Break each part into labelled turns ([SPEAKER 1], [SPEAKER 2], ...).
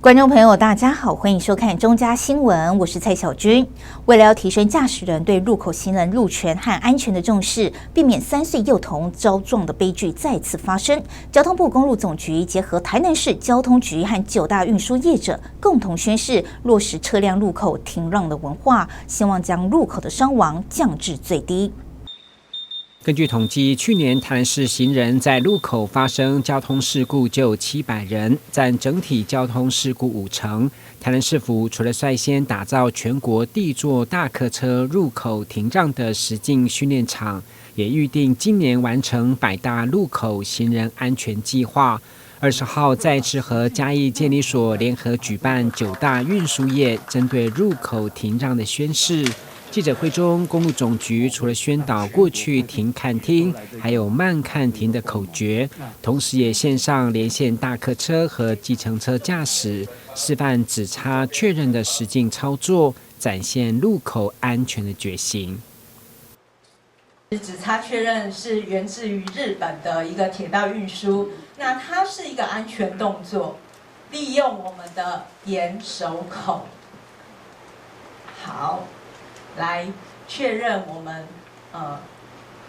[SPEAKER 1] 观众朋友，大家好，欢迎收看中嘉新闻，我是蔡小军。为了要提升驾驶人对路口行人路权和安全的重视，避免3岁幼童遭撞的悲剧再次发生，交通部公路总局结合台南市交通局和9大运输业者，共同宣示落实车辆路口停让的文化，希望将路口的伤亡降至最低。
[SPEAKER 2] 根据统计，去年台南市行人在路口发生交通事故就有700人，占整体交通事故50%。台南市府除了率先打造全国第一座大客车入口停让的实境训练场，也预定今年完成100大路口行人安全计划。20号再次和嘉义监理所联合举办9大运输业针对路口停让的宣示。记者会中，公路总局除了宣导过去停看听，还有慢看停的口诀，同时也线上连线大客车和计程车驾驶，示范指叉确认的实境操作，展现路口安全的决心。
[SPEAKER 3] 指叉确认是源自于日本的一个铁道运输，那它是一个安全动作，利用我们的眼手口。好。来确认我们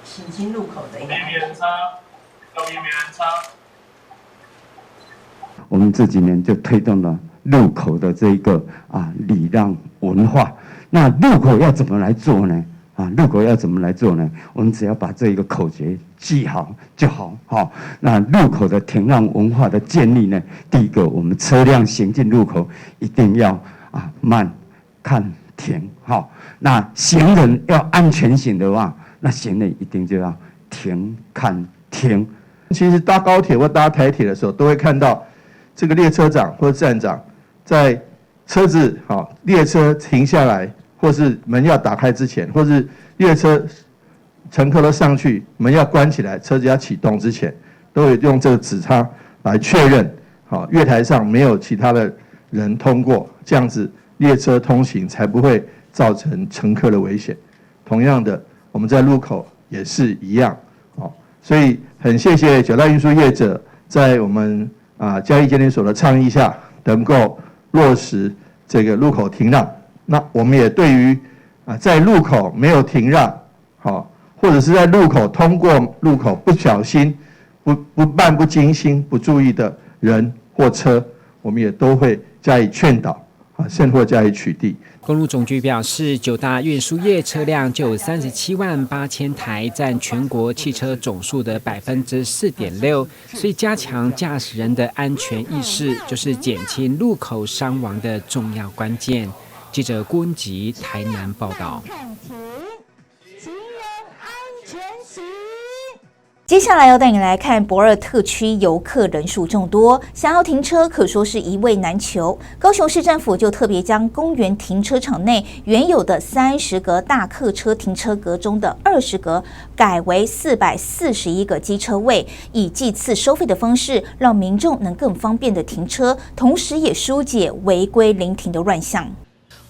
[SPEAKER 3] 行经路口的一个安全。
[SPEAKER 4] 我们这几年就推动了路口的这一个礼让文化。那路口要怎么来做呢？路口要怎么来做呢？我们只要把这一个口诀记好就好。那路口的停让文化的建立呢，第一个，我们车辆行进路口一定要慢看停。那行人要安全行的话，那行人一定就要停看听。
[SPEAKER 5] 其实搭高铁或搭台铁的时候，都会看到这个列车长或站长在车子列车停下来，或是门要打开之前，或是列车乘客都上去，门要关起来，车子要启动之前，都会用这个指叉来确认，月台上没有其他的人通过，这样子列车通行才不会造成乘客的危险。同样的，我们在路口也是一样。所以很谢谢9大运输业者在我们嘉义监理所的倡议下，能够落实这个路口停让。那我们也对于在路口没有停让，或者是在路口通过路口不小心、不漫不经心、不注意的人或车，我们也都会加以劝导，甚或加以取缔。
[SPEAKER 2] 公路总局表示，9大运输业车辆就有37万8千台，占全国汽车总数的4.6%。所以，加强驾驶人的安全意识，就是减轻路口伤亡的重要关键。记者郭文吉台南报道。
[SPEAKER 1] 接下来要带你来看駁二特区游客人数众多，想要停车可说是一位难求。高雄市政府就特别将公园停车场内原有的30格大客车停车格中的20格改为441个机车位，以计次收费的方式，让民众能更方便的停车，同时也疏解违规临停的乱象。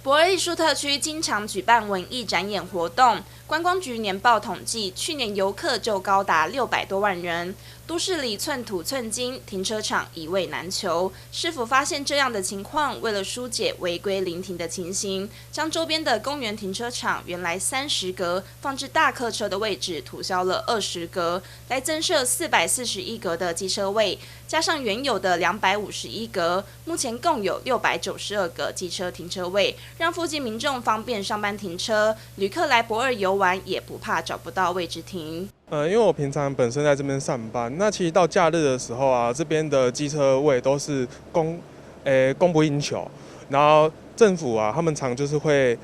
[SPEAKER 6] 駁二艺术特区经常举办文艺展演活动，观光局年报统计，去年游客就高达600多万人。都市里寸土寸金，停车场一位难求。市府发现这样的情况，为了疏解违规临停的情形，将周边的公园停车场原来30格放置大客车的位置涂销了20格，来增设441格的机车位，加上原有的251格，目前共有692个机车停车位，让附近民众方便上班停车，旅客来駁二游玩也不怕找不到位置停。
[SPEAKER 7] 因为我平常本身在这边上班，那其实到假日的时候这边的机车位都是供不应求，然后政府他们常就是会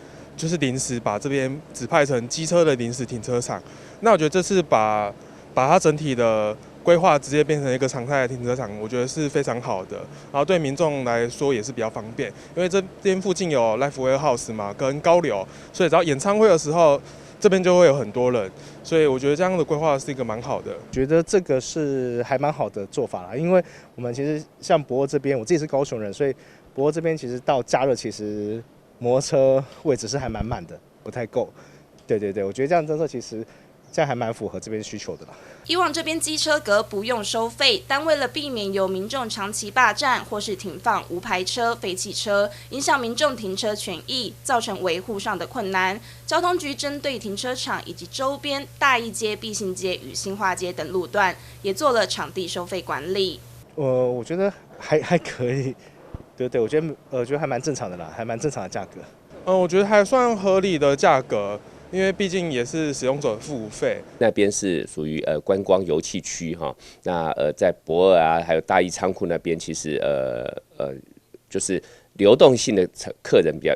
[SPEAKER 7] 临时把这边指派成机车的临时停车场。那我觉得这次把它整体的规划直接变成一个常态的停车场，我觉得是非常好的，然后对民众来说也是比较方便，因为这边附近有 Life Warehouse 嘛，跟高流，所以只要演唱会的时候，这边就会有很多人，所以我觉得这样的规划是一个蛮好的。
[SPEAKER 8] 觉得这个是还蛮好的做法啦，因为我们其实像駁二这边，我自己是高雄人，所以駁二这边其实到假日其实摩托车位置是还蛮满的，不太够。对，我觉得这样政策其实这样还蛮符合这边需求的啦。
[SPEAKER 6] 以往这边机车格不用收费，但为了避免有民众长期霸占或是停放无牌车、废弃车，影响民众停车权益，造成维护上的困难，交通局针对停车场以及周边大义街、必信街与新化街等路段，也做了场地收费管理。
[SPEAKER 8] 我觉得还可以，对，我觉得还蛮正常的啦，还蛮正常的价格。
[SPEAKER 7] 我觉得还算合理的价格。因为毕竟也是使用者付费，
[SPEAKER 9] 那边是属于观光游憩区哈。那在博尔啊，还有大义仓库那边，其实就是流动性的客人比较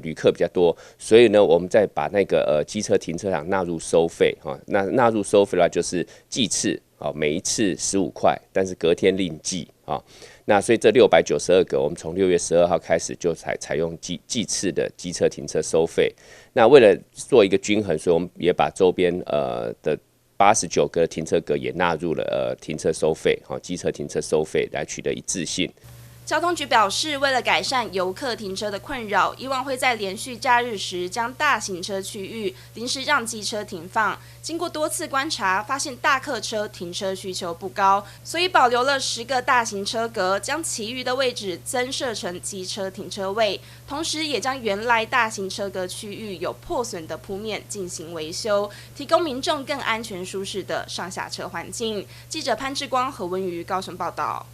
[SPEAKER 9] 旅客比较多，所以呢，我们再把那个机车停车场纳入收费哈。那纳入收费的话，就是计次啊，每一次15块，但是隔天另计啊。那所以这692个，我们从6月12号开始就采用计次的机车停车收费。那为了做一个均衡，所以我们也把周边的89个停车格也纳入了停车收费，机车停车收费来取得一致性。
[SPEAKER 6] 交通局表示，为了改善游客停车的困扰，以往会在连续假日时将大型车区域临时让机车停放。经过多次观察，发现大客车停车需求不高，所以保留了10个大型车格，将其余的位置增设成机车停车位，同时也将原来大型车格区域有破损的铺面进行维修，提供民众更安全舒适的上下车环境。记者潘志光、何文瑜高雄报道。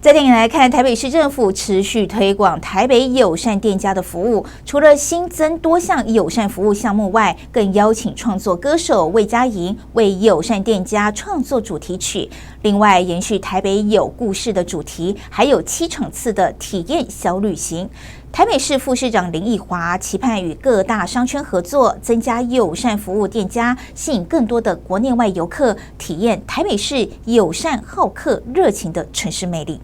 [SPEAKER 1] 在电影来看，台北市政府持续推广台北友善店家的服务，除了新增多项友善服务项目外，更邀请创作歌手魏佳莹为友善店家创作主题曲。另外，延续台北有故事的主题，还有7场次的体验小旅行。台北市副市长林奕华期盼与各大商圈合作，增加友善服务店家，吸引更多的国内外游客体验台北市友善好客热情的城市魅力。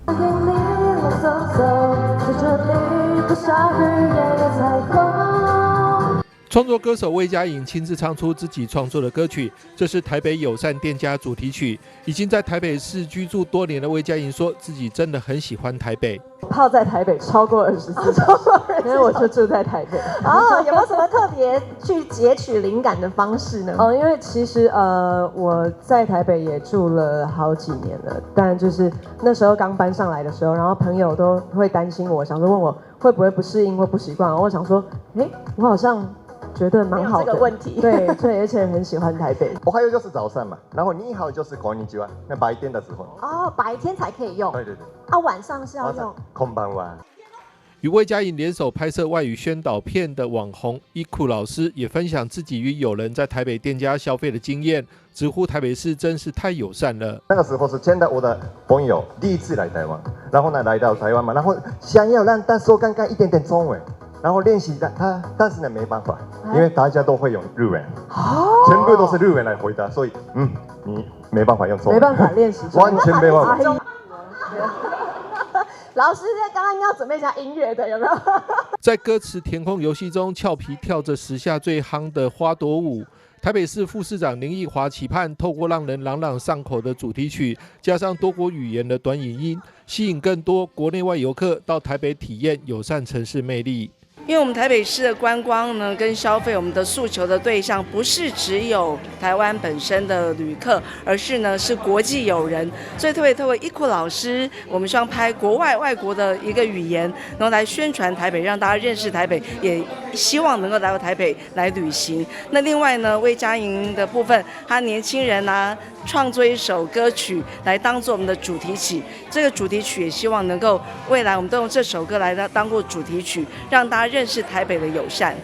[SPEAKER 10] 创作歌手魏佳莹亲自唱出自己创作的歌曲，这是台北友善店家主题曲。已经在台北市居住多年的魏佳莹说，自己真的很喜欢台北。
[SPEAKER 11] 泡在台北超过24小时，因为我就住在台北。有没有什么特别去截取灵感的方式呢？因为其实我在台北也住了好几年了，但就是那时候刚搬上来的时候，然后朋友都会担心我，想说问我会不会不适应或不习惯。我想说，我好像觉得蛮好的，这个问题。对，而且很喜欢台北。
[SPEAKER 12] 我还有就是早上嘛，然后你好就是こんにちは，那白天的时候。
[SPEAKER 11] 白天才可以用。对。晚上是要用。
[SPEAKER 12] こんばんは。
[SPEAKER 10] 与魏佳莹联手拍摄外语宣导片的网红伊库老师也分享自己与友人在台北店家消费的经验，直呼台北市真是太友善了。
[SPEAKER 12] 那个时候是见到我的朋友第一次来台湾，然后呢来到台湾嘛，然后想要让他说刚刚一点点中文。然后练习他，但是呢没办法，因为大家都会用日文，全部都是日文来回答，所以你没办法用中文，
[SPEAKER 11] 没办法练习，
[SPEAKER 12] 完全没办法。
[SPEAKER 11] 老师在刚刚应该要准备一下音乐的，有没有？
[SPEAKER 10] 在歌词填空游戏中，俏皮跳着时下最夯的花朵舞。台北市副市长林奕华期盼透过让人朗朗上口的主题曲，加上多国语言的短影音，吸引更多国内外游客到台北体验友善城市魅力。
[SPEAKER 13] 因为我们台北市的观光呢，跟消费，我们的诉求的对象不是只有台湾本身的旅客，而是呢是国际友人，所以特别透过伊库老师，我们希望拍国外外国的一个语言，然后来宣传台北，让大家认识台北，也希望能够来到台北来旅行。那另外呢，魏佳莹的部分，他年轻人啊，创作一首歌曲来当做我们的主题曲，这个主题曲也希望能够未来我们都用这首歌来当做主题曲，让大家认识台北的友善。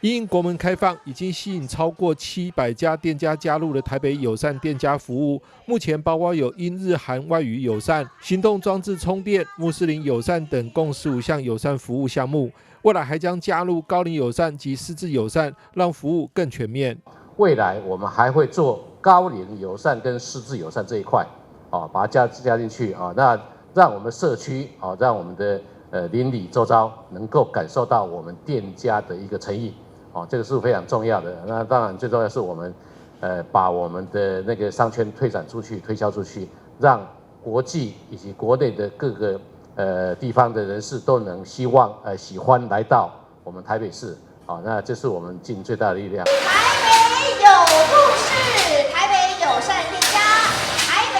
[SPEAKER 10] 因国门开放，已经吸引超过700家店家加入了台北友善店家服务。目前包括有英日韩外语友善、行动装置充电、穆斯林友善等共15项友善服务项目。未来还将加入高龄友善及失智友善，让服务更全面。
[SPEAKER 14] 未来我们还会做高龄友善跟失智友善这一块，把它加进去啊，那让我们社区让我们的邻里周遭能够感受到我们店家的一个诚意，这个是非常重要的。那当然最重要的是我们把我们的那个商圈推展出去、推销出去，让国际以及国内的各个地方的人士都能喜欢来到我们台北市好，那这是我们尽最大的力量。
[SPEAKER 15] 台北有故事，台北友善店家，台北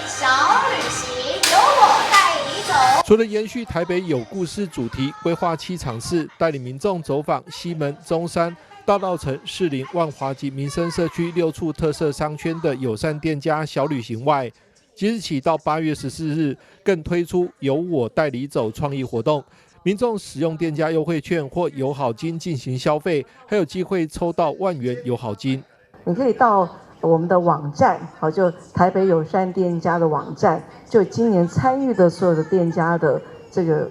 [SPEAKER 15] 小旅行由我带你走。
[SPEAKER 10] 除了延续台北有故事主题，规划7场次，带领民众走访西门、中山、大稻埕、士林、万华及民生社区6处特色商圈的友善店家小旅行外，即日起到8月14日，更推出由我带你走创意活动。民众使用店家优惠券或友好金进行消费，还有机会抽到1万元友好金。
[SPEAKER 11] 你可以到我们的网站，好，就台北友善店家的网站，就今年参与的所有的店家的这个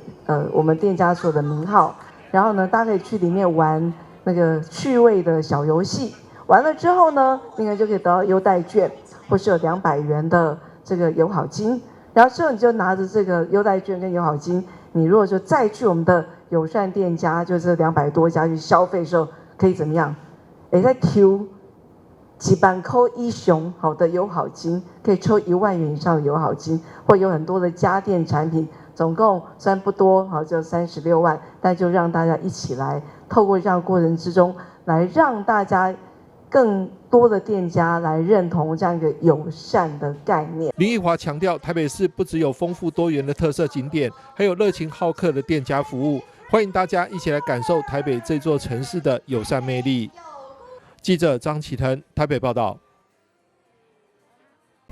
[SPEAKER 11] 我们店家所有的名号，然后呢，大家可以去里面玩那个趣味的小游戏，完了之后呢，那个就可以得到优待券，或是有200元的这个友好金，然后之后你就拿着这个优待券跟友好金。你如果就再去我们的友善店家，就是200多家去消费的时候，可以怎么样？再抽几万块以上好的友好金，可以抽1万元以上的友好金，或有很多的家电产品，总共虽然不多，好就36万，但就让大家一起来，透过这样的过程之中，来让大家更多的店家来认同这样一个友善的概念。
[SPEAKER 10] 林奕华强调，台北市不只有丰富多元的特色景点，还有热情好客的店家服务，欢迎大家一起来感受台北这座城市的友善魅力。记者张启腾台北报道。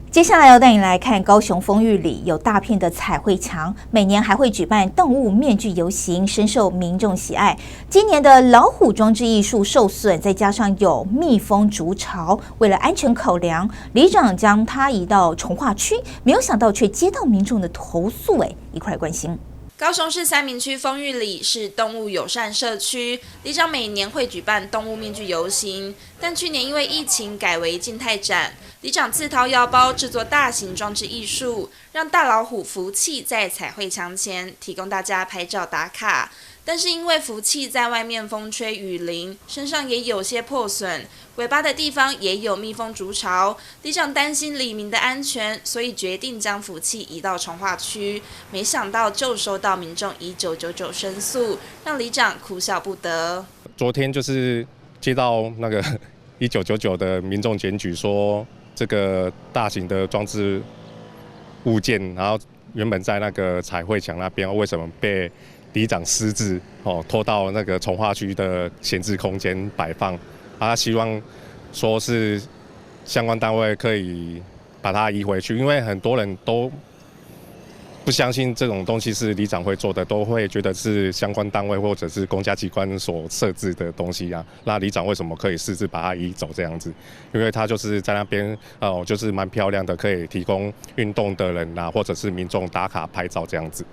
[SPEAKER 1] 接下来要带你来看高雄丰裕里有大片的彩绘墙，每年还会举办动物面具游行，深受民众喜爱。今年的老虎装置艺术受损，再加上有蜜蜂筑巢，为了安全考量，里长将它移到重划区，没有想到却接到民众的投诉，一块来关心。
[SPEAKER 6] 高雄市三民区丰裕里是动物友善社区，里长每年会举办动物面具游行，但去年因为疫情改为静态展。里长自掏腰包制作大型装置艺术，让大老虎福气在彩绘墙前，提供大家拍照打卡。但是因为福气在外面风吹雨淋，身上也有些破损，尾巴的地方也有蜜蜂筑巢。里长担心里民的安全，所以决定将福气移到重划区。没想到就收到民众以999申诉，让里长哭笑不得。
[SPEAKER 16] 昨天就是接到那个1999的民众检举说，这个大型的装置物件，然后原本在那个彩绘墙那边，为什么被里长私自拖到那个重划区的闲置空间摆放？他希望说是相关单位可以把它移回去，因为很多人都不相信这种东西是里长会做的，都会觉得是相关单位或者是公家机关所设置的东西啊。那里长为什么可以私自把它移走这样子？因为它就是在那边就是蛮漂亮的，可以提供运动的人啊，或者是民众打卡拍照这样子。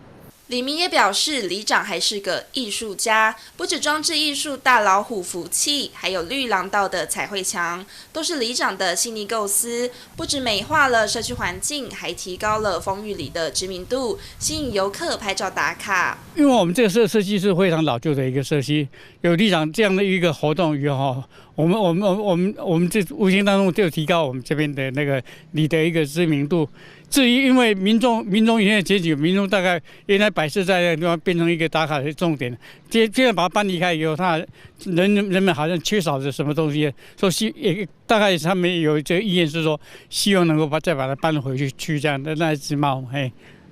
[SPEAKER 6] 李明也表示，里长还是个艺术家，不止装置艺术大老虎福气，还有绿廊道的彩绘墙，都是里长的细腻构思，不止美化了社区环境，还提高了丰裕里的知名度，吸引游客拍照打卡。
[SPEAKER 17] 因为我们这个社区是非常老旧的一个社区，有里长这样的一个活动以后，我们这无形当中就提高我们这边的那个里的一个知名度。至于因为民众现在检举，民众大概原来摆设在那个地方变成一个打卡的重点，现在把它搬离开以后，人们好像缺少着什么东西，说也大概他们有这个意见是说，希望能够再把它搬回去这样的那只猫，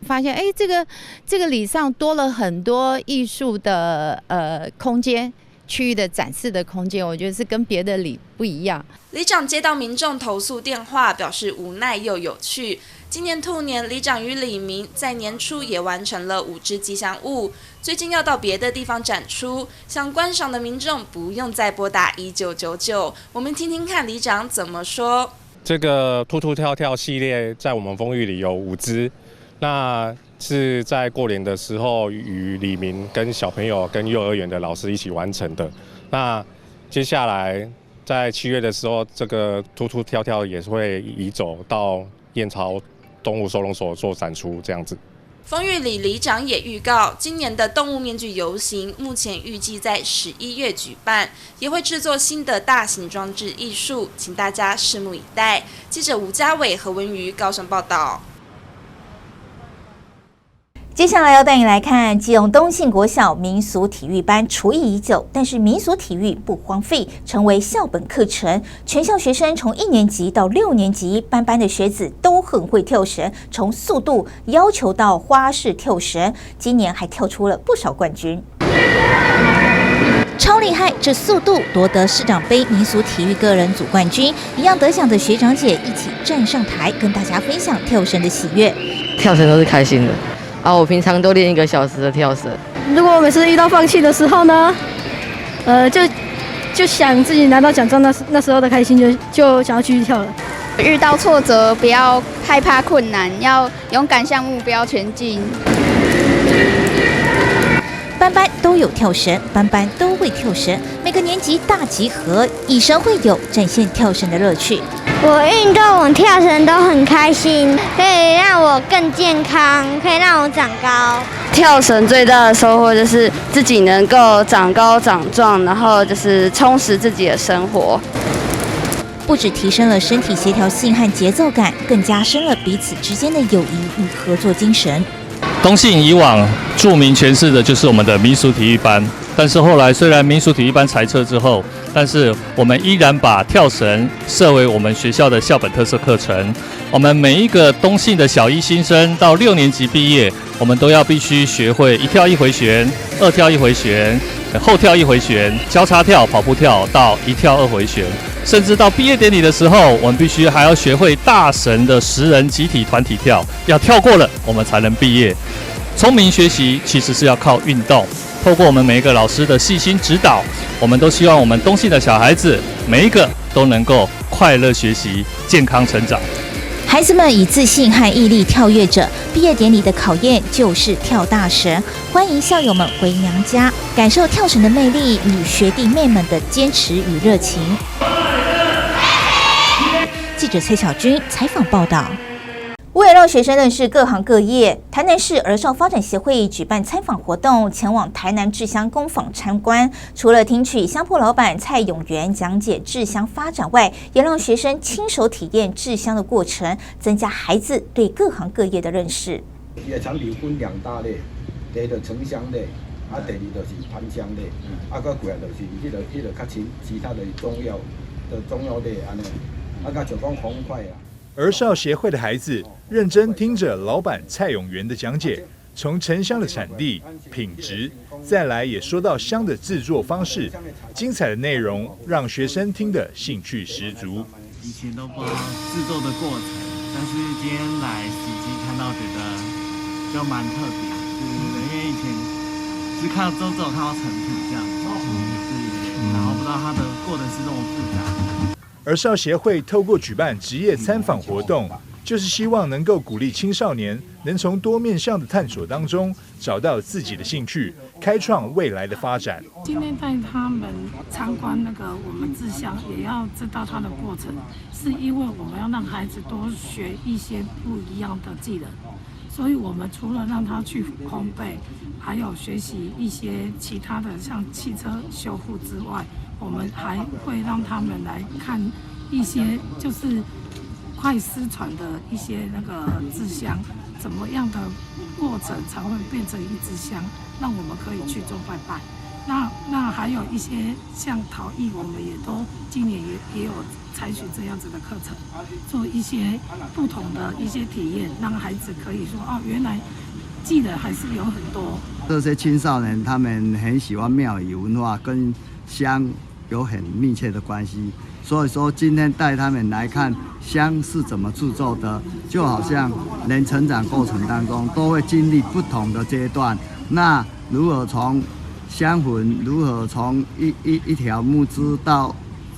[SPEAKER 18] 发现这个里上多了很多艺术的空间。区域的展示的空间，我觉得是跟别的里不一样。
[SPEAKER 6] 里长接到民众投诉电话，表示无奈又有趣。今年兔年，里长与里民在年初也完成了5只吉祥物，最近要到别的地方展出，想观赏的民众不用再拨打1999。我们听听看里长怎么说。
[SPEAKER 16] 这个兔兔跳跳系列在我们丰裕里有5只，那是在过年的时候与里民跟小朋友跟幼儿园的老师一起完成的。那接下来在7月的时候，这个兔兔跳跳也是会移走到燕巢动物收容所做展出，这样子。
[SPEAKER 6] 丰裕里里长也预告，今年的动物面具游行目前预计在11月举办，也会制作新的大型装置艺术，请大家拭目以待。记者吴家伟、何文瑜高雄报道。
[SPEAKER 1] 接下来要带你来看基隆东信国小民俗体育班除役已久，但是民俗体育不荒废，成为校本课程。全校学生从1年级到6年级，班班的学子都很会跳绳，从速度要求到花式跳绳，今年还跳出了不少冠军。超厉害！这速度夺得市长杯民俗体育个人组冠军，一样得奖的学长姐一起站上台，跟大家分享跳绳的喜悦。
[SPEAKER 19] 跳绳都是开心的啊！我平常都练1个小时的跳绳。
[SPEAKER 20] 如果我每次遇到放弃的时候呢，就想自己拿到奖状，那时候的开心就想要继续跳了。
[SPEAKER 21] 遇到挫折不要害怕困难，要勇敢向目标前进。
[SPEAKER 1] 班班都有跳绳，班班都会跳绳，每个年级大集合，以绳会友，展现跳绳的乐趣。
[SPEAKER 22] 我运动，我跳绳都很开心，可以让我更健康，可以让我长高。
[SPEAKER 23] 跳绳最大的收获就是自己能够长高长壮，然后就是充实自己的生活。
[SPEAKER 1] 不只提升了身体协调性和节奏感，更加深了彼此之间的友谊与合作精神。
[SPEAKER 24] 东信以往著名诠释的就是我们的民俗体育班，但是后来虽然民俗体育班裁撤之后，但是我们依然把跳绳设为我们学校的校本特色课程。我们每一个东信的小一新生到6年级毕业，我们都要必须学会1跳1回旋、2跳1回旋、后跳1回旋、交叉跳、跑步跳到1跳2回旋。甚至到毕业典礼的时候，我们必须还要学会大绳的10人集体团体跳，要跳过了，我们才能毕业。聪明学习其实是要靠运动，透过我们每一个老师的细心指导，我们都希望我们东信的小孩子每一个都能够快乐学习、健康成长。
[SPEAKER 1] 孩子们以自信和毅力跳跃着，毕业典礼的考验就是跳大绳。欢迎校友们回娘家，感受跳绳的魅力与学弟妹们的坚持与热情。记者崔小军采访报道。为了让学生认识各行各业，台南市儿少发展协会举办参访活动，前往台南制香工坊参观。除了听取香铺老板蔡永元讲解制香发展外，也让学生亲手体验制香的过程，增加孩子对各行各业的认识。
[SPEAKER 25] 伊的产品分2大类，第一个沉香类，第二就是盘香类，搁过来就是迄个较其他的中药类安尼，甲就讲红块啊。
[SPEAKER 26] 儿少协会的孩子认真听着老板蔡永元的讲解，从沉香的产地、品质，再来也说到香的制作方式，精彩的内容让学生听得兴趣十足。
[SPEAKER 27] 以前都不知道制作的过程，但是今天来实际看到，觉得就蛮特别，因为以前是看到只有看到成品这样，然后不知道它的过程是这么复杂。
[SPEAKER 26] 儿少协会透过举办职业参访活动，就是希望能够鼓励青少年能从多面向的探索当中找到自己的兴趣，开创未来的发展。
[SPEAKER 28] 今天带他们参观我们制香，也要知道它的过程，是因为我们要让孩子多学一些不一样的技能，所以我们除了让他去烘焙，还有学习一些其他的像汽车修复之外，我们还会让他们来看一些就是快失传的一些制香，怎么样的过程才会变成一支香，让我们可以去做拜拜。那还有一些像陶艺，我们也都今年也有采取这样子的课程，做一些不同的一些体验，让孩子可以说哦，原来技能还是有很多。
[SPEAKER 29] 这些青少年他们很喜欢庙宇文化，跟香有很密切的关系，所以说今天带他们来看香是怎么制作的，就好像人成长过程当中都会经历不同的阶段，那如何从香魂，如何从一条木枝到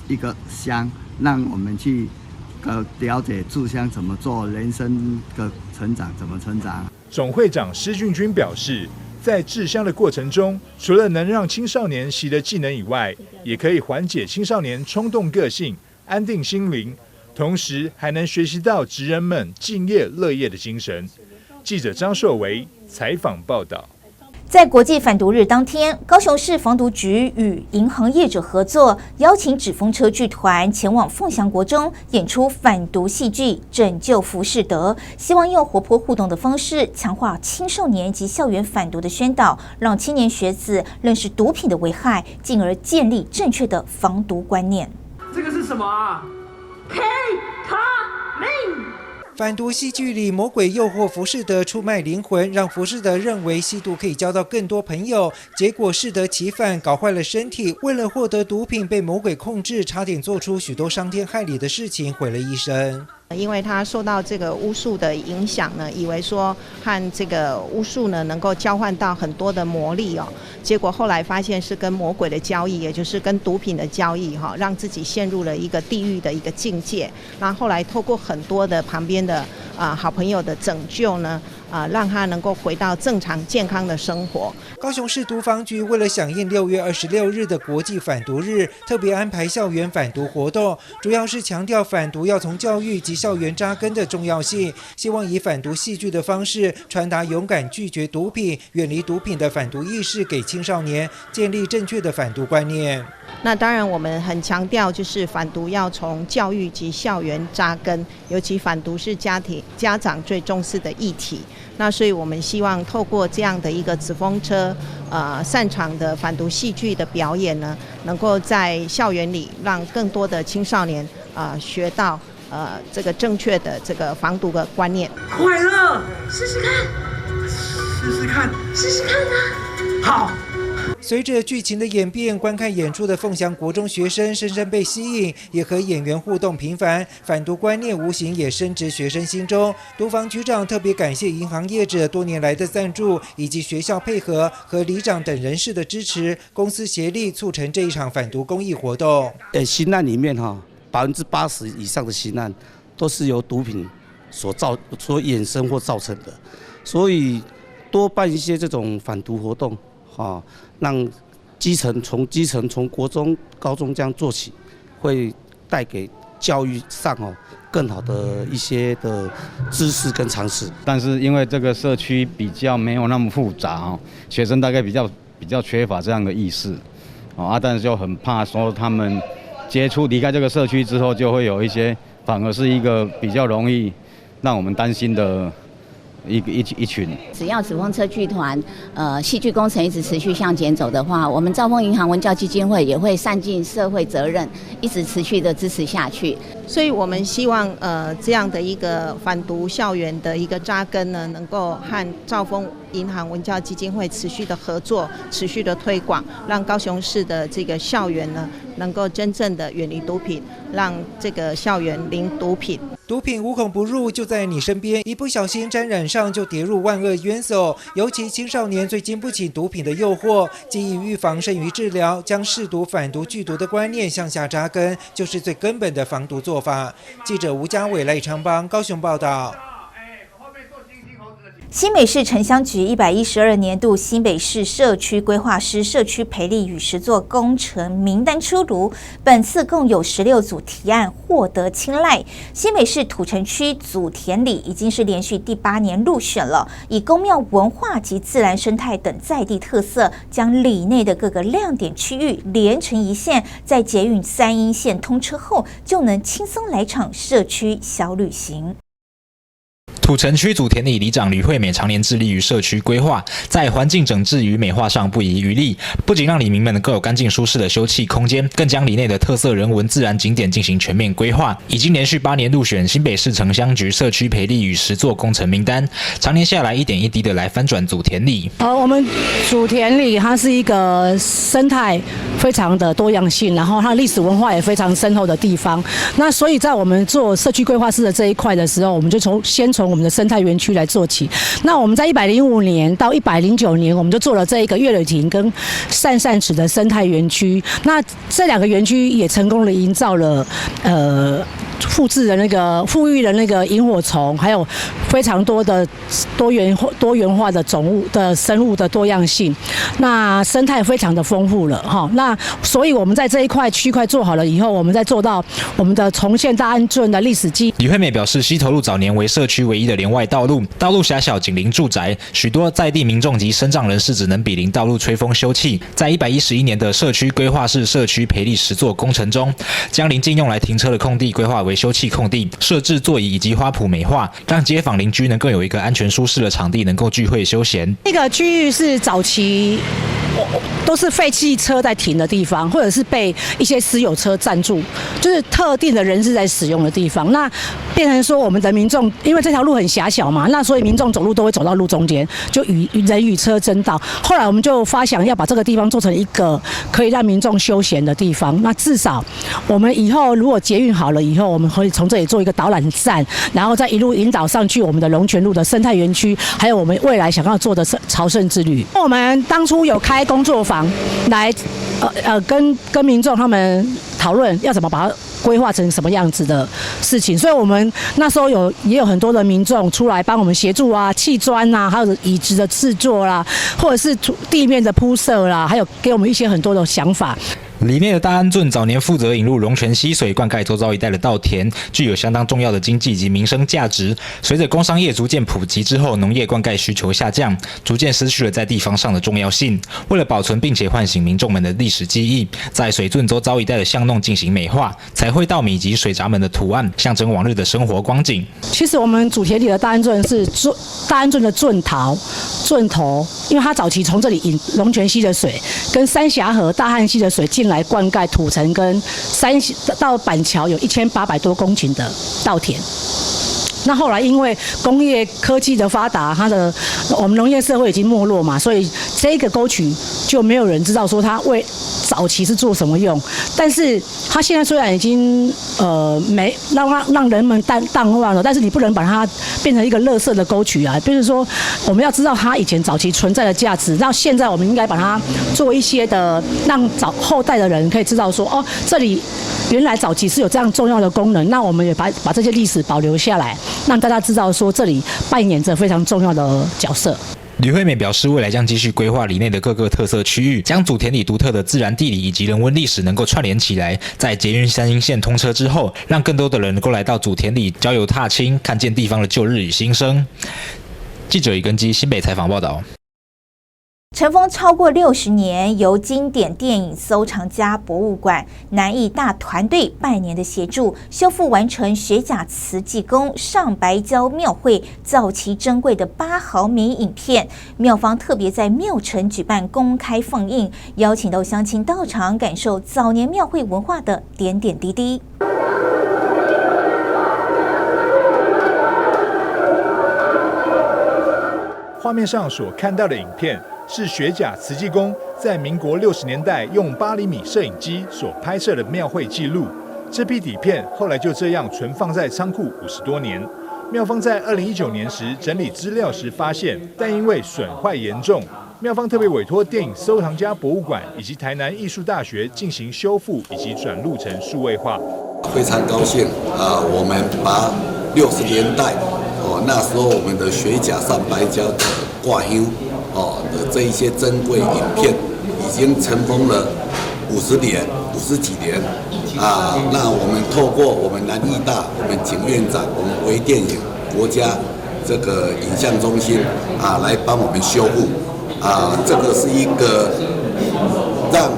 [SPEAKER 29] 一个香，让我们去了解制香怎么做，人生的成长怎么成长。
[SPEAKER 26] 总会长施俊君表示，在制香的过程中，除了能让青少年习得技能以外，也可以缓解青少年冲动个性，安定心灵，同时还能学习到职人们敬业乐业的精神。记者张硕维采访报道。
[SPEAKER 1] 在国际反毒日当天，高雄市防毒局与银行业者合作，邀请纸风车剧团前往凤翔国中演出反毒戏剧《拯救浮士德》，希望用活泼互动的方式强化青少年及校园反毒的宣导，让青年学子认识毒品的危害，进而建立正确的防毒观念。
[SPEAKER 2] 这个是什么啊？K 他命。
[SPEAKER 3] 反毒戏剧里，魔鬼诱惑浮士德出卖灵魂，让浮士德认为吸毒可以交到更多朋友，结果适得其反，搞坏了身体。为了获得毒品，被魔鬼控制，差点做出许多伤天害理的事情，毁了一生。
[SPEAKER 4] 因为他受到这个巫术的影响呢，以为说和这个巫术呢能够交换到很多的魔力哦，结果后来发现是跟魔鬼的交易，也就是跟毒品的交易哈，让自己陷入了一个地狱的一个境界。那后来透过很多的旁边的好朋友的拯救呢，让他能够回到正常健康的生活。
[SPEAKER 3] 高雄市毒防局为了响应6月26日的国际反毒日，特别安排校园反毒活动，主要是强调反毒要从教育及校园扎根的重要性，希望以反毒戏剧的方式传达勇敢拒绝毒品、远离毒品的反毒意识给青少年，建立正确的反毒观念。
[SPEAKER 4] 那当然，我们很强调就是反毒要从教育及校园扎根，尤其反毒是家长最重视的议题。那所以我们希望透过这样的一个纸风车，擅长的反毒戏剧的表演呢，能够在校园里让更多的青少年学到这个正确的这个防毒的观念。
[SPEAKER 2] 快乐，试试看，试试看，试试看啊！好。
[SPEAKER 3] 随着剧情的演变，观看演出的凤翔国中学生深深被吸引，也和演员互动频繁，反毒观念无形也深植学生心中。毒防局长特别感谢银行业者多年来的赞助，以及学校配合和里长等人士的支持，公司协力促成这一场反毒公益活动。
[SPEAKER 5] 刑案里面80%以上的刑案都是由毒品所衍生或造成的，所以多办一些这种反毒活动。让从基层从国中、高中这样做起，会带给教育上更好的一些的知识跟常识。
[SPEAKER 7] 但是因为这个社区比较没有那么复杂学生大概比较缺乏这样的意识但是就很怕说他们离开这个社区之后，就会有一些反而是一个比较容易让我们担心的。一群，
[SPEAKER 8] 只要纸风车剧团戏剧工程一直持续向前走的话，我们兆丰银行文教基金会也会善尽社会责任，一直持续的支持下去。
[SPEAKER 4] 所以我们希望这样的一个反毒校园的一个扎根呢，能够和兆丰银行文教基金会持续的合作，持续的推广，让高雄市的这个校园呢，能够真正的远离毒品，让这个校园零毒品。
[SPEAKER 3] 毒品无孔不入，就在你身边，一不小心沾染上就跌入万恶渊手。尤其青少年最经不起毒品的诱惑，基于预防胜于治疗，将试毒、反毒、剧毒的观念向下扎根，就是最根本的防毒做法。记者吴家伟、赖昌邦高雄报道。
[SPEAKER 1] 新北市城乡局112年度新北市社区规划师社区培力与实作工程名单出炉，本次共有16组提案获得青睐。新北市土城区祖田里已经是连续第8年入选了，以宫庙文化及自然生态等在地特色，将里内的各个亮点区域连成一线，在捷运3鶯线通车后，就能轻松来场社区小旅行。
[SPEAKER 9] 土城区祖田里里长吕惠美常年致力于社区规划，在环境整治与美化上不遗余力，不仅让里民们能够有干净舒适的休憩空间，更将里内的特色人文自然景点进行全面规划。已经连续8年入选新北市城乡局社区培力与实作工程名单，常年下来一点一滴的来翻转祖田里。
[SPEAKER 20] 我们祖田里它是一个生态非常的多样性，然后它历史文化也非常深厚的地方。那所以在我们做社区规划师的这一块的时候，我们就先从我们的生态园区来做起。那我们在105年到109年，我们就做了这一个月柳亭跟善池的生态园区。那这2个园区也成功的营造了复制的那个富裕的那个萤火虫，还有非常多的多元化的种物的生物的多样性，那生态非常的丰富了哈。那所以我们在这一块区块做好了以后，我们再做到我们的重现大安圳的历史记忆。
[SPEAKER 9] 李惠美表示，溪头路早年为社区唯一的连外道路，道路狭小紧邻住宅，许多在地民众及身障人士只能比邻道路吹风休憩。在111年的社区规划式社区培力实作工程中，将邻近用来停车的空地规划为休憩空地，设置座椅以及花圃美化，让街坊邻居能够有一个安全舒适的场地，能够聚会休闲。
[SPEAKER 20] 那个区域是早期都是废弃车在停的地方，或者是被一些私有车占住，就是特定的人士在使用的地方。那变成说我们的民众，因为这条路很狭小嘛，那所以民众走路都会走到路中间，就人与车争道。后来我们就发想要把这个地方做成一个可以让民众休闲的地方。那至少我们以后如果捷运好了以后，我们可以从这里做一个导览站，然后再一路引导上去我们的龙泉路的生态园区，还有我们未来想要做的朝圣之旅。我们当初有开工作坊来跟民众他们讨论要怎么把它规划成什么样子的事情，所以我们那时候也有很多的民众出来帮我们协助啊，砌砖啊，还有椅子的制作啦，或者是地面的铺设啦，还有给我们一些很多的想法。
[SPEAKER 9] 里内的大安圳早年负责引入龙泉溪水灌溉周遭一带的稻田，具有相当重要的经济及民生价值。随着工商业逐渐普及之后，农业灌溉需求下降，逐渐失去了在地方上的重要性。为了保存并且唤醒民众们的历史记忆，在水圳周遭一带的巷弄进行美化，彩绘稻米及水闸门的图案，象征往日的生活光景。
[SPEAKER 20] 其实我们主田里的大安圳是大安圳的圳头，因为它早期从这里引龙泉溪的水跟三峡河、大汉溪的水进来灌溉土城跟到板桥有1800多公顷的稻田。那后来因为工业科技的发达，我们农业社会已经没落嘛，所以这个沟渠就没有人知道说它为早期是做什么用。但是它现在虽然已经没让人们淡忘了，但是你不能把它变成一个垃圾的沟渠啊。就是说，我们要知道它以前早期存在的价值，那现在我们应该把它做一些的，让后代的人可以知道说，哦，这里原来早期是有这样重要的功能。那我们也把这些历史保留下来，让大家知道说这里扮演着非常重要的角色。
[SPEAKER 9] 吕惠美表示，未来将继续规划里内的各个特色区域，将祖田里独特的自然地理以及人文历史能够串联起来，在捷运三鶯线通车之后，让更多的人能够来到祖田里郊游踏青，看见地方的旧日与新生。记者李根基新北采访报道。
[SPEAKER 1] 尘封超过60年，由经典电影收藏家博物馆南艺大团队半年的协助，修复完成学甲慈济宫上白礁庙会早期珍贵的8毫米影片。庙方特别在庙城举办公开放映，邀请到乡亲到场感受早年庙会文化的点点滴滴。
[SPEAKER 26] 画面上所看到的影片是学甲慈济宫在民国60年代用8厘米摄影机所拍摄的庙会记录。这批底片后来就这样存放在仓库50多年。庙方在2019年时整理资料时发现，但因为损坏严重，庙方特别委托电影收藏家博物馆以及台南艺术大学进行修复以及转录成数位化。
[SPEAKER 10] 非常高兴我们把60年代那时候我们的学甲上白礁的挂香的这一些珍贵影片，已经尘封了50几年那我们透过我们南艺大、我们景院长、我们微电影国家这个影像中心来帮我们修复这个是一个让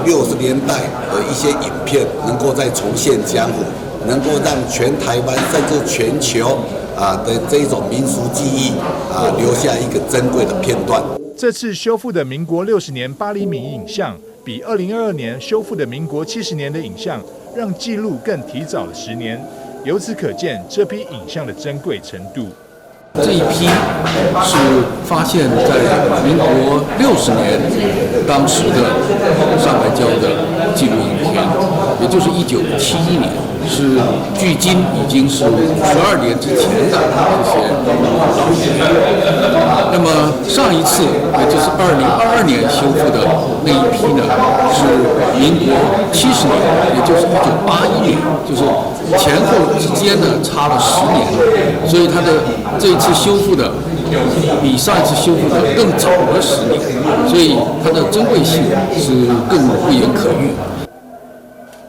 [SPEAKER 10] 60年代的一些影片能够再重现江湖，能够让全台湾甚至全球的这一种民俗记忆留下一个珍贵的片段。
[SPEAKER 26] 这次修复的民国60年8厘米影像，比2022年修复的民国70年的影像，让记录更提早了10年。由此可见这批影像的珍贵程度。
[SPEAKER 11] 这一批是发现在民国60年当时的上白礁的纪录影片，也就是1971年，是距今已经是12年之前的这些老影片。那么上一次，也就是2022年修复的那一批呢，是民国70年，也就是1981年，就是前后之间呢差了10年，所以它的这一次修复的比上一次修复的更早了10年，所以它的珍贵性是更不言可喻。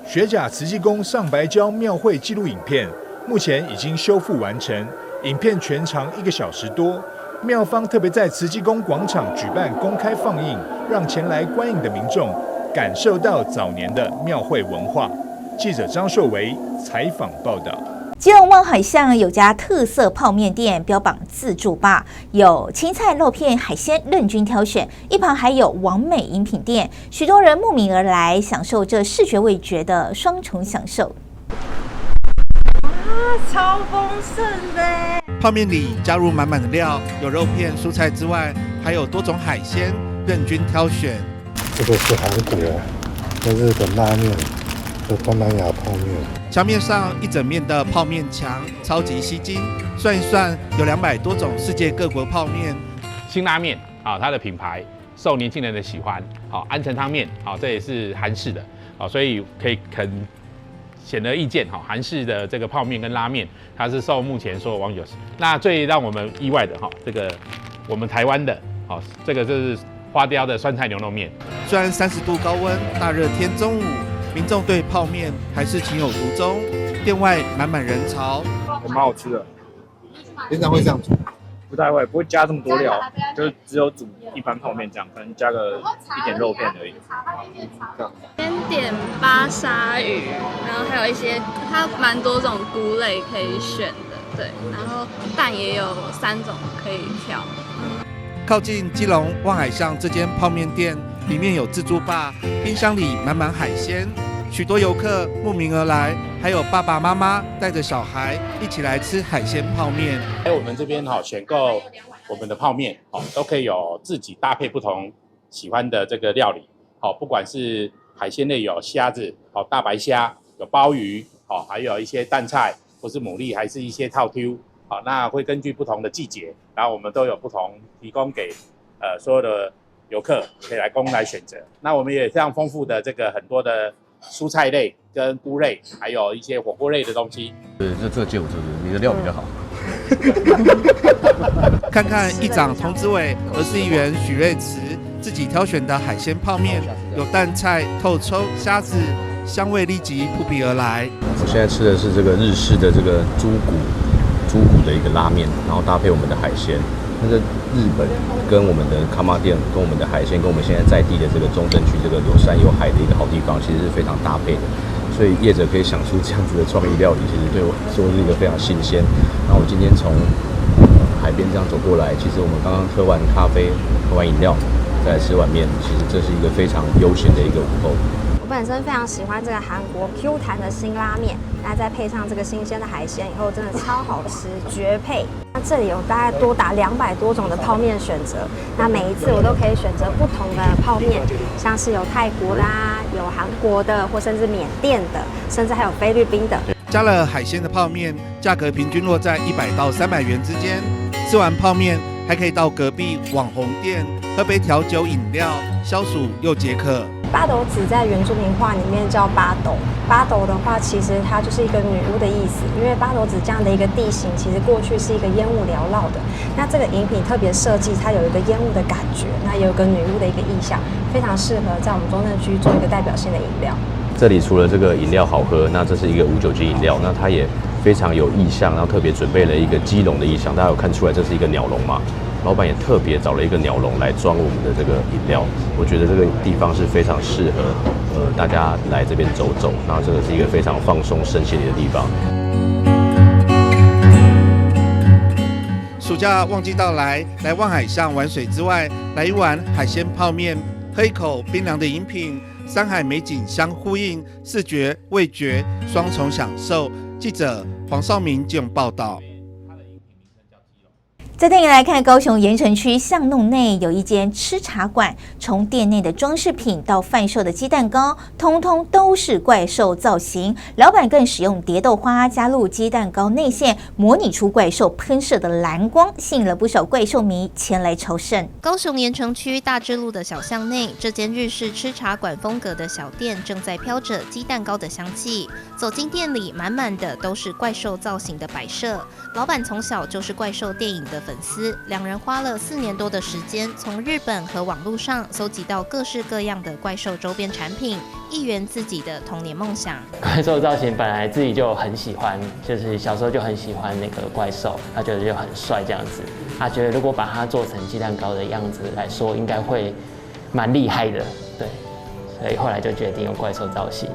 [SPEAKER 26] 学甲慈济宫上白礁庙会纪录影片目前已经修复完成，影片全长1个小时多。庙方特别在慈济宫广场举办公开放映，让前来观影的民众感受到早年的庙会文化。记者张硕维采访报道。
[SPEAKER 1] 基隆望海巷有家特色泡面店，标榜自助吧，有青菜、肉片、海鲜任君挑选，一旁还有完美饮品店，许多人慕名而来，享受这视觉味觉的双重享受。
[SPEAKER 6] 哇，超丰盛的！
[SPEAKER 12] 泡面里加入满满的料，有肉片、蔬菜之外，还有多种海鲜，任君挑选。
[SPEAKER 13] 这个是韩国跟日本拉面。东南亚泡面，
[SPEAKER 12] 墙面上一整面的泡面墙，超级吸睛。算一算，有200多种世界各国泡面。
[SPEAKER 14] 辛拉面啊，它的品牌受年轻人的喜欢。好，安城汤面啊，这也是韩式的啊，所以可以很显而易见哈，韩式的这个泡面跟拉面，它是受目前所有网友。那最让我们意外的哈，这个我们台湾的，好，这个就是花雕的酸菜牛肉面。
[SPEAKER 12] 虽然30度高温，大热天中午。民众对泡面还是情有独钟，店外满满人潮。
[SPEAKER 15] 蛮好吃的，
[SPEAKER 13] 平常会这样煮？
[SPEAKER 15] 不太会，不会加这么多料，就是只有煮一般泡面这样，可能加个一点肉片而已。
[SPEAKER 16] 先点巴沙鱼，然后还有一些它蛮多种菇类可以选的，对，然后蛋也有3种可以挑。
[SPEAKER 12] 靠近基隆望海巷这间泡面店。里面有自助吧，冰箱里满满海鲜，许多游客慕名而来，还有爸爸妈妈带着小孩一起来吃海鲜泡面。
[SPEAKER 14] 在我们这边选购我们的泡面都可以有自己搭配不同喜欢的这个料理，不管是海鲜类有虾子，大白虾，有鲍鱼，还有一些淡菜或是牡蛎，还是一些套 Q， 那会根据不同的季节，然后我们都有不同提供给所有的游客可以来供来选择。那我们也非常丰富的这个很多的蔬菜类跟菇类，还有一些火锅类的东西。
[SPEAKER 17] 这借我你的料比较好。
[SPEAKER 12] 看看议长童子伟、儿市议员许瑞慈自己挑选的海鲜泡面，有淡菜、透抽、虾子，香味立即扑鼻而来。
[SPEAKER 17] 我现在吃的是这个日式的这个猪骨的一个拉面，然后搭配我们的海鲜。那个日本跟我们的卡玛店，跟我们的海鲜，跟我们现在在地的这个中正区这个有山有海的一个好地方，其实是非常搭配的。所以业者可以想出这样子的创意料理，其实对我说是一个非常新鲜。那我今天从海边这样走过来，其实我们刚刚喝完咖啡，喝完饮料，再来吃碗面，其实这是一个非常悠闲的一个午后。
[SPEAKER 18] 我本身非常喜欢这个韩国 Q 弹的辛拉面，那再配上这个新鲜的海鲜以后，真的超好吃，绝配。那这里有大概多达200多种的泡面选择，那每一次我都可以选择不同的泡面，像是有泰国啦，有韩国的，或甚至缅甸的，甚至还有菲律宾的。
[SPEAKER 12] 加了海鲜的泡面，价格平均落在100到300元之间。吃完泡面，还可以到隔壁网红店喝杯调酒饮料，消暑又解渴。
[SPEAKER 18] 八斗子在原住民话里面叫八斗，八斗的话其实它就是一个女巫的意思，因为八斗子这样的一个地形，其实过去是一个烟雾缭绕的。那这个饮品特别设计，它有一个烟雾的感觉，那也有个女巫的一个意象，非常适合在我们中正区做一个代表性的饮料。
[SPEAKER 17] 这里除了这个饮料好喝，那这是一个无酒精饮料，那它也非常有意象，然后特别准备了一个鸡笼的意象，大家有看出来这是一个鸟笼吗？老板也特别找了一个鸟笼来装我们的这个饮料，我觉得这个地方是非常适合大家来这边走走，然后这个是一个非常放松身心的地方。
[SPEAKER 12] 暑假旺季到来，来望海巷玩水之外，来一碗海鲜泡面，喝一口冰凉的饮品，山海美景相呼应，视觉味觉双重享受。记者黄少明基隆报道。
[SPEAKER 1] 再带你来看高雄盐埕区巷弄内有一间吃茶馆，从店内的装饰品到贩售的鸡蛋糕，通通都是怪兽造型。老板更使用蝶豆花加入鸡蛋糕内馅，模拟出怪兽喷射的蓝光，吸引了不少怪兽迷前来朝圣。
[SPEAKER 19] 高雄盐埕区大智路的小巷内，这间日式吃茶馆风格的小店正在飘着鸡蛋糕的香气。走进店里，满满的都是怪兽造型的摆设。老板从小就是怪兽电影的粉丝，两人花了4年多的时间，从日本和网络上搜集到各式各样的怪兽周边产品，一圆自己的童年梦想。
[SPEAKER 21] 怪兽造型本来自己就很喜欢，就是小时候就很喜欢那个怪兽，他觉得就很帅这样子。他觉得如果把它做成鸡蛋糕的样子来说，应该会蛮厉害的，对。所以后来就决定用怪兽造型。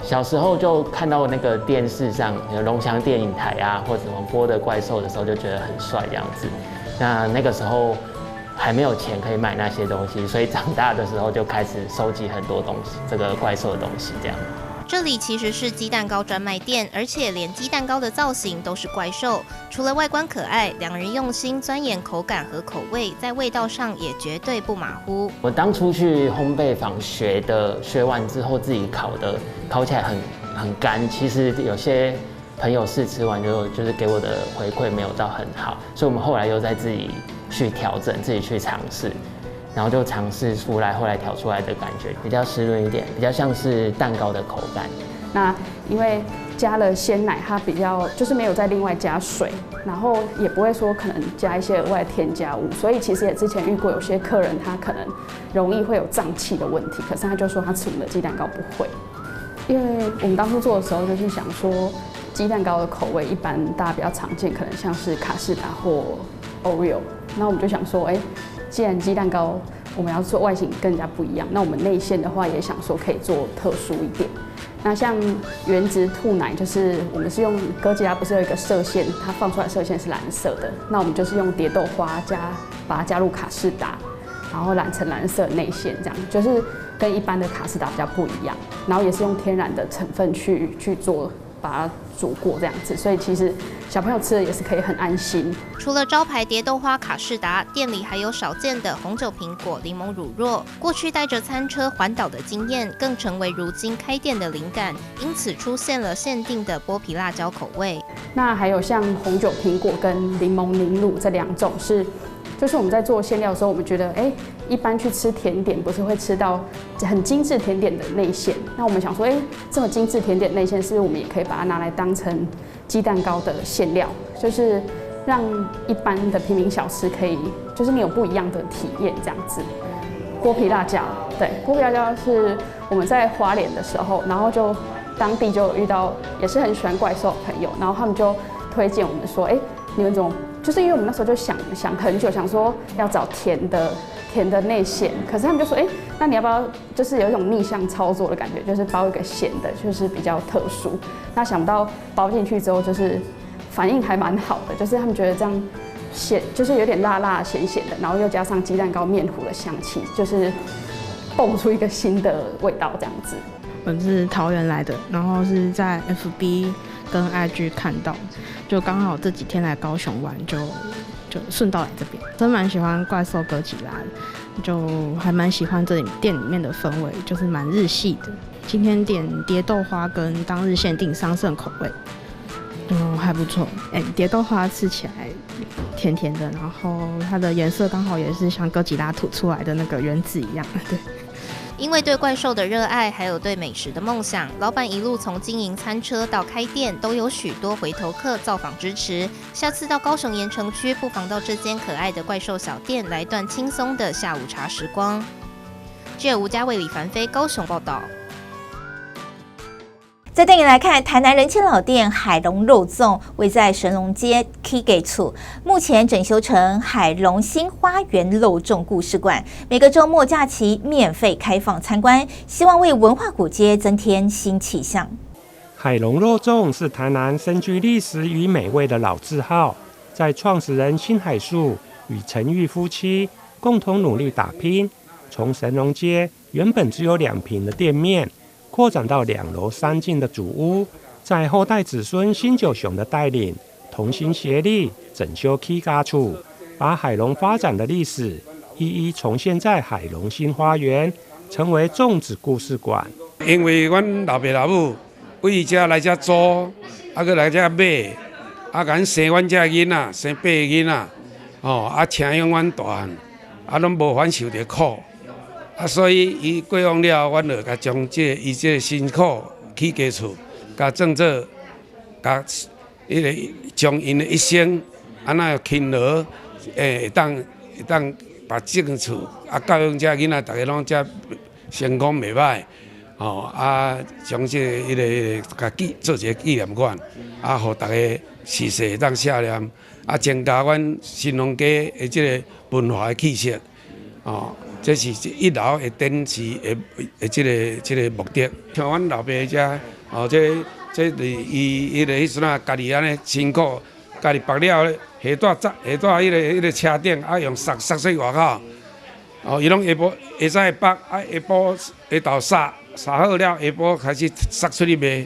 [SPEAKER 21] 小时候就看到那个电视上有龙翔电影台啊，或者什么播的怪兽的时候，就觉得很帅这样子。那个时候还没有钱可以买那些东西，所以长大的时候就开始收集很多东西，这个怪兽的东西这样。
[SPEAKER 19] 这里其实是鸡蛋糕专卖店，而且连鸡蛋糕的造型都是怪兽。除了外观可爱，两人用心钻研口感和口味，在味道上也绝对不马虎。
[SPEAKER 21] 我当初去烘焙坊学完之后自己烤起来很干，其实有些朋友试吃完就是给我的回馈没有到很好，所以我们后来又在自己去调整，自己去尝试。然后就尝试出来，后来调出来的感觉比较湿润一点，比较像是蛋糕的口感。
[SPEAKER 22] 那因为加了鲜奶，它比较就是没有再另外加水，然后也不会说可能加一些额外添加物，所以其实也之前遇过有些客人他可能容易会有胀气的问题，可是他就说他吃我们的鸡蛋糕不会，因为我们当初做的时候就是想说鸡蛋糕的口味一般大家比较常见，可能像是卡士达或 Oreo， 那我们就想说，既然鸡蛋糕我们要做外形更加不一样，那我们内馅的话也想说可以做特殊一点。那像原质兔奶，就是我们是用哥吉拉不是有一个射线，它放出来的射线是蓝色的，那我们就是用蝶豆花把它加入卡士达，然后染成蓝色内馅，这样就是跟一般的卡士达比较不一样。然后也是用天然的成分去做，把它煮过这样子，所以其实小朋友吃的也是可以很安心。
[SPEAKER 19] 除了招牌蝶豆花卡士达，店里还有少见的红酒苹果柠檬乳酪。过去带着餐车环岛的经验，更成为如今开店的灵感，因此出现了限定的剥皮辣椒口味。
[SPEAKER 22] 那还有像红酒苹果跟柠檬凝乳这2种就是我们在做馅料的时候，我们觉得一般去吃甜点不是会吃到很精致甜点的内馅，那我们想说这么精致甜点内馅，是不是我们也可以把它拿来当成鸡蛋糕的馅料，就是让一般的平民小吃可以就是你有不一样的体验这样子。剥皮辣椒，对，剥皮辣椒是我们在花莲的时候，然后就当地就有遇到也是很喜欢怪兽的朋友，然后他们就推荐我们说，你们怎么？就是因为我们那时候就想很久，想说要找甜的内馅，可是他们就说，那你要不要就是有一种逆向操作的感觉，就是包一个咸的，就是比较特殊。那想不到包进去之后，就是反应还蛮好的，就是他们觉得这样咸，就是有点辣咸的，然后又加上鸡蛋糕面糊的香气，就是蹦出一个新的味道这样子。
[SPEAKER 23] 我是桃园来的，然后是在 FB 跟 IG 看到，就刚好这几天来高雄玩，就顺道来这边。真蛮喜欢怪兽哥吉拉的，就还蛮喜欢这里店里面的氛围，就是蛮日系的。今天点蝶豆花跟当日限定桑葚口味，还不错。蝶豆花吃起来甜甜的，然后它的颜色刚好也是像哥吉拉吐出来的那个原子一样，对。
[SPEAKER 19] 因为对怪兽的热爱，还有对美食的梦想，老板一路从经营餐车到开店，都有许多回头客造访支持。下次到高雄盐埕区，不妨到这间可爱的怪兽小店来段轻松的下午茶时光。记者吴家卫、李凡飞高雄报道。
[SPEAKER 1] 再带你来看台南人气老店海龙肉粽，位在神农街 K 处，目前整修成海龙新花园肉粽故事馆，每个周末假期免费开放参观，希望为文化古街增添新气象。
[SPEAKER 24] 海龙肉粽是台南深具历史与美味的老字号，在创始人辛海树与陈玉夫妻共同努力打拼，从神农街原本只有2坪的店面，扩展到2楼3进的主屋，在后代子孙辛九雄的带领，同心协力整修 K 家处，把海龙发展的历史一一重现在海龙新花园，成为粽子故事馆。
[SPEAKER 2] 因为阮老爸老母为遮来遮租，搁来遮买，甲生阮遮囡仔，生8个囡仔，请养阮大汉，拢无反受着苦，所以伊过往了，阮就甲将伊这个辛苦起家厝，甲种做，甲将因的一生，安那勤劳，会当把种厝，教养遮囡仔，大家拢遮成功袂歹。将这甲做一个纪念馆，互大家逝世当写念，增加阮新农家的这个文化的气息，这是一楼会展示的这个目的。像阮老爸遮，这是伊迄时阵家己安尼辛苦，家己绑了下带迄个车顶，用塞出外口，伊拢下晡下早会绑，下晡下昼塞。撒好了，下晡开始塞出去卖，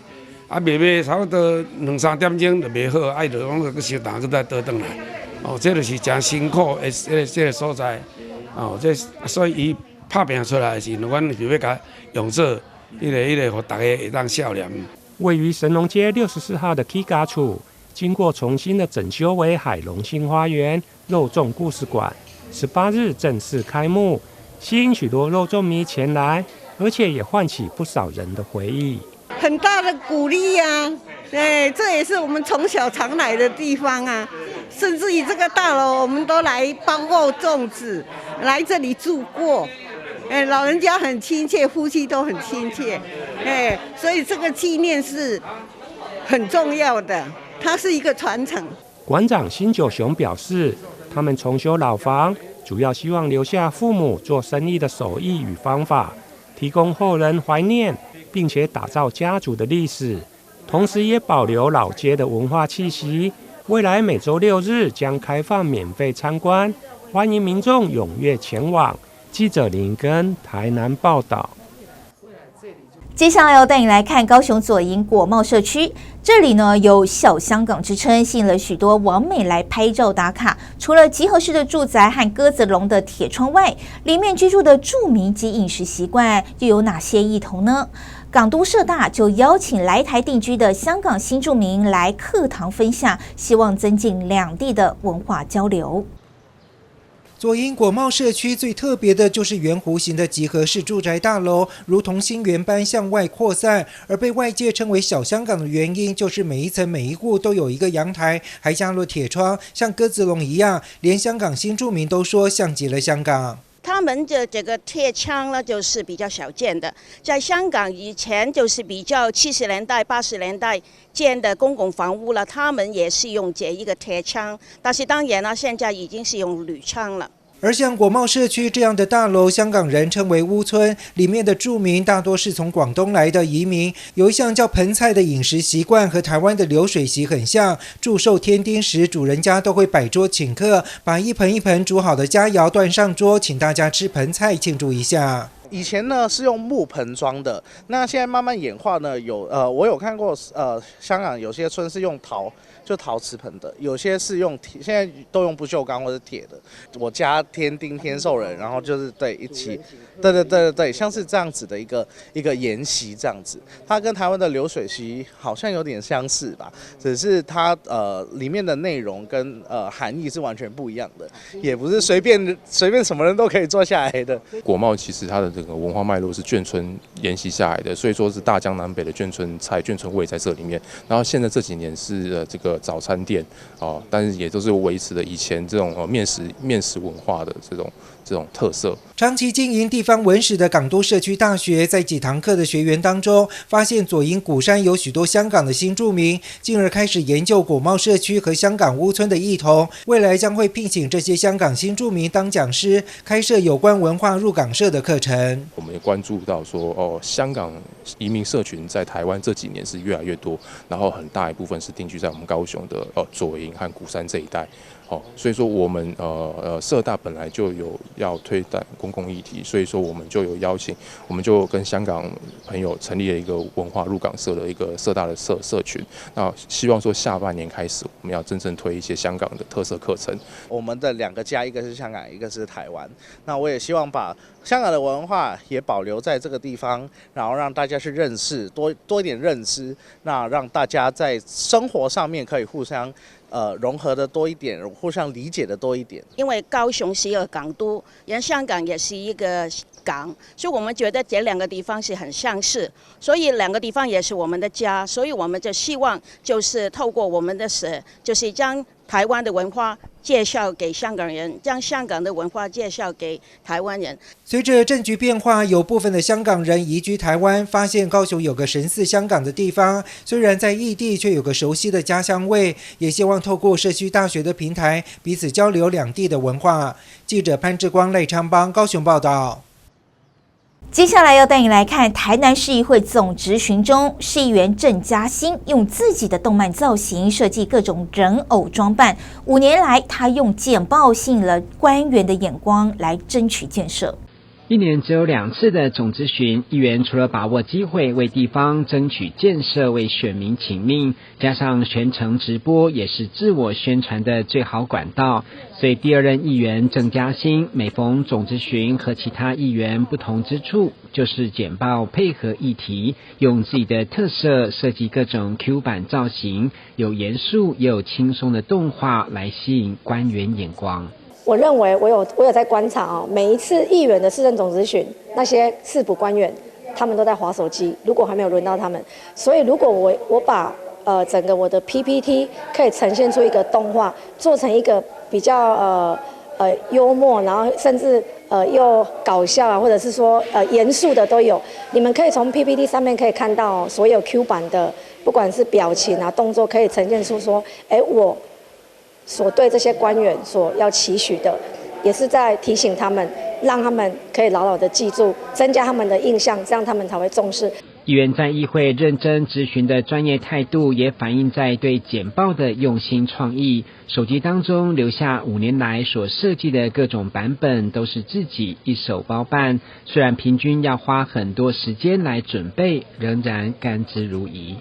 [SPEAKER 2] 卖差不多2、3点钟就卖好，就拢去收单，去再倒转来。这就是真辛苦的这个所在。所以伊拍拼出来的是，阮就要甲用做迄个，互大家会当笑脸。
[SPEAKER 24] 位于神农街64号的 Kiga 处，经过重新的整修为海龙新花园肉粽故事馆，18日正式开幕，吸引许多肉粽迷前来。而且也唤起不少人的回忆，
[SPEAKER 4] 很大的鼓励啊！这也是我们从小常来的地方啊。甚至于这个大楼，我们都来包过粽子，来这里住过。老人家很亲切，夫妻都很亲切。所以这个纪念是很重要的，它是一个传承。
[SPEAKER 24] 馆长辛九雄表示，他们重修老房，主要希望留下父母做生意的手艺与方法。提供后人怀念，并且打造家族的历史，同时也保留老街的文化气息。未来每周6日将开放免费参观，欢迎民众踊跃前往。记者林根台南报道。
[SPEAKER 1] 接下来要带你来看高雄左营果贸社区，这里呢有小香港之称，吸引了许多网美来拍照打卡。除了集合式的住宅和鸽子笼的铁窗外，里面居住的住民及饮食习惯又有哪些异同呢？港都社大就邀请来台定居的香港新住民来课堂分享，希望增进两地的文化交流。
[SPEAKER 3] 左营果贸社区最特别的就是圆弧形的集合式住宅大楼，如同星圆般向外扩散，而被外界称为小香港的原因，就是每一层每一户都有一个阳台，还加入铁窗，像鸽子笼一样，连香港新住民都说像极了香港。
[SPEAKER 5] 他们的这个铁窗呢，就是比较少见的。在香港以前就是比较70年代、80年代建的公共房屋了，他们也是用这一个铁窗，但是当然呢，现在已经是用铝窗了。
[SPEAKER 3] 而像果贸社区这样的大楼，香港人称为屋村，里面的住民大多是从广东来的移民，有一项叫盆菜的饮食习惯和台湾的流水席很像。祝寿添丁时，主人家都会摆桌请客，把一盆一盆煮好的佳肴端上桌，请大家吃盆菜庆祝一下。
[SPEAKER 7] 以前呢是用木盆装的，那现在慢慢演化呢，我有看过香港有些村是用陶瓷盆的，有些是用铁，现在都用不锈钢或者铁的。我家添丁添寿人，然后就是一起，对，像是这样子的一个沿袭这样子，它跟台湾的流水席好像有点相似吧，只是它里面的内容跟含义是完全不一样的，也不是随便什么人都可以做下来的。
[SPEAKER 8] 果贸其实它的这个文化脉络是眷村沿袭下来的，所以说是大江南北的眷村菜、眷村味在这里面。然后现在这几年是这个早餐店但是也都是维持了以前这种面食文化的这种特色。
[SPEAKER 3] 长期经营地方文史的港都社区大学，在几堂课的学员当中，发现左营鼓山有许多香港的新住民，进而开始研究果贸社区和香港屋村的异同。未来将会聘请这些香港新住民当讲师，开设有关文化入港社的课程。
[SPEAKER 8] 我们也关注到说，香港移民社群在台湾这几年是越来越多，然后很大一部分是定居在我们高雄的左营和鼓山这一带。所以说我们社大本来就要推展公共议题，所以说我们就有邀请，我们就跟香港朋友成立了一个文化入港社的一个社大的社群。那希望说下半年开始，我们要真正推一些香港的特色课程。
[SPEAKER 7] 我们的2个家，一个是香港，一个是台湾。那我也希望把香港的文化也保留在这个地方，然后让大家去认识，多一点认知，那让大家在生活上面可以互相融合的多一点，互相理解的多一点。
[SPEAKER 5] 因为高雄是一个港都，香港也是一个港，所以我们觉得这2个地方是很相似，所以2个地方也是我们的家，所以我们就希望就是透过我们的就是将台湾的文化介绍给香港人，将香港的文化介绍给台湾人。
[SPEAKER 3] 随着政局变化，有部分的香港人移居台湾，发现高雄有个神似香港的地方，虽然在异地，却有个熟悉的家乡味，也希望透过社区大学的平台，彼此交流两地的文化。记者潘志光、赖昌邦高雄报道。
[SPEAKER 1] 接下来要带你来看台南市议会总质询中，市议员郑嘉欣用自己的动漫造型设计各种人偶装扮。5年来，他用简报吸引了官员的眼光来争取建设。
[SPEAKER 9] 1年只有2次的总质询，议员除了把握机会为地方争取建设、为选民请命，加上全程直播也是自我宣传的最好管道。所以第2任议员郑嘉欣每逢总质询和其他议员不同之处，就是简报配合议题，用自己的特色设计各种 Q 版造型，有严肃也有轻松的动画来吸引官员眼光。
[SPEAKER 18] 我认为我有在观察哦，每一次议员的市政总质询，那些市府官员他们都在滑手机，如果还没有轮到他们，所以如果我把整个我的 PPT 可以呈现出一个动画，做成一个比较幽默，然后甚至又搞笑啊，或者是说严肃的都有。你们可以从 PPT 上面可以看到所有 Q 版的，不管是表情啊、动作，可以呈现出说，我所对这些官员所要期许的，也是在提醒他们，让他们可以牢牢的记住，增加他们的印象，这样他们才会重视。
[SPEAKER 9] 议员在议会认真质询的专业态度，也反映在对简报的用心创意。手机当中留下5年来所设计的各种版本，都是自己一手包办。虽然平均要花很多时间来准备，仍然甘之如饴。